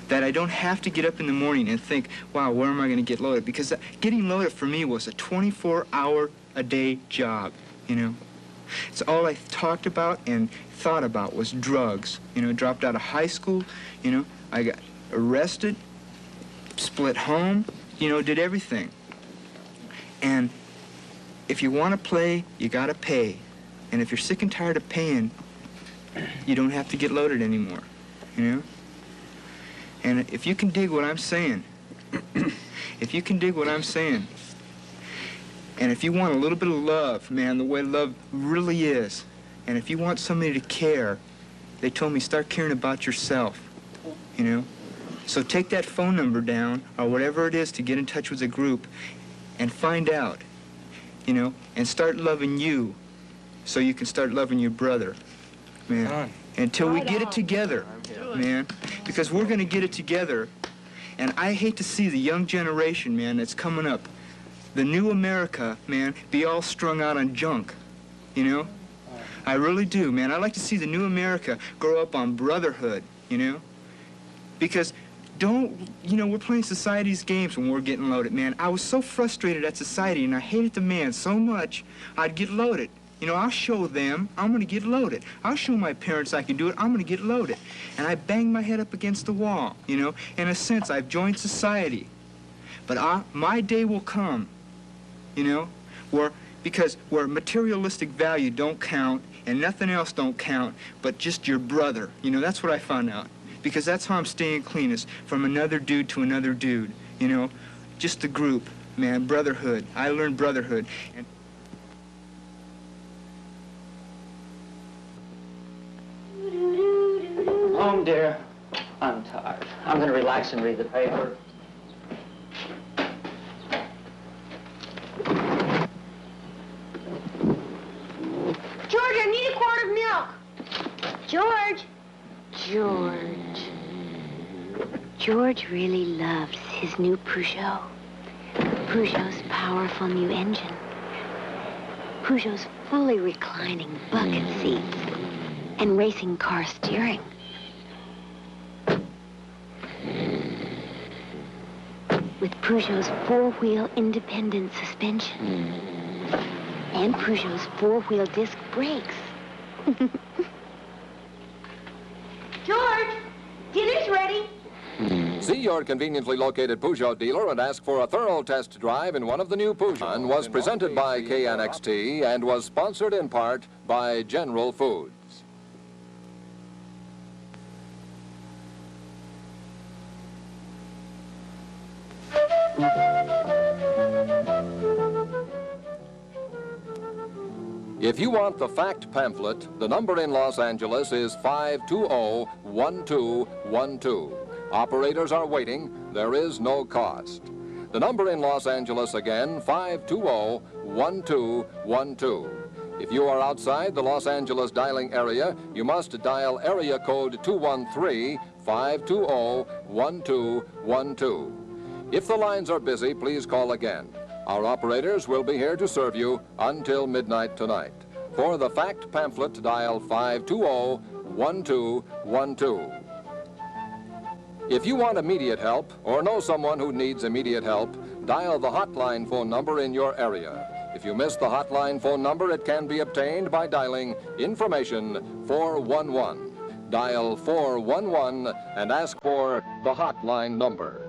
That I don't have to get up in the morning and think, wow, where am I going to get loaded? Because getting loaded for me was a 24-hour-a-day job, you know. It's all I talked about and thought about was drugs. You know, dropped out of high school, you know, I got arrested, split home, you know, did everything. And if you want to play, you got to pay. And if you're sick and tired of paying, you don't have to get loaded anymore, you know? And if you can dig what I'm saying, if you can dig what I'm saying, and if you want a little bit of love, man, the way love really is, and if you want somebody to care, they told me start caring about yourself, you know? So take that phone number down, or whatever it is, to get in touch with the group, and find out, you know, and start loving you so you can start loving your brother, man. Until we get it together, man, because we're going to get it together. And I hate to see the young generation, man, that's coming up, the new America, man, be all strung out on junk, you know? I really do, man. I like to see the new America grow up on brotherhood, you know? Because you know, we're playing society's games when we're getting loaded, man. I was so frustrated at society, and I hated the man so much, I'd get loaded. You know, I'll show them I'm going to get loaded. I'll show my parents I can do it. I'm going to get loaded. And I bang my head up against the wall, you know. In a sense, I've joined society. But my day will come, you know, where materialistic value don't count and nothing else don't count but just your brother. You know, that's what I found out. Because that's how I'm staying cleanest, from another dude to another dude, you know. Just the group, man, brotherhood. I learned brotherhood. And Home, dear. I'm tired. I'm going to relax and read the paper. George, I need a quart of milk. George. George really loves his new Peugeot. Peugeot's powerful new engine. Peugeot's fully reclining bucket seats and racing car steering. With Peugeot's four-wheel independent suspension and Peugeot's four-wheel disc brakes. George, dinner's ready. See your conveniently located Peugeot dealer and ask for a thorough test drive in one of the new Peugeot. Was presented by KNXT and was sponsored in part by General Foods. If you want the fact pamphlet, the number in Los Angeles is 520-1212. Operators are waiting. There is no cost. The number in Los Angeles again, 520-1212. If you are outside the Los Angeles dialing area, you must dial area code 213-520-1212. If the lines are busy, please call again. Our operators will be here to serve you until midnight tonight. For the fact pamphlet, dial 520-1212. If you want immediate help or know someone who needs immediate help, dial the hotline phone number in your area. If you miss the hotline phone number, it can be obtained by dialing information 411. Dial 411 and ask for the hotline number.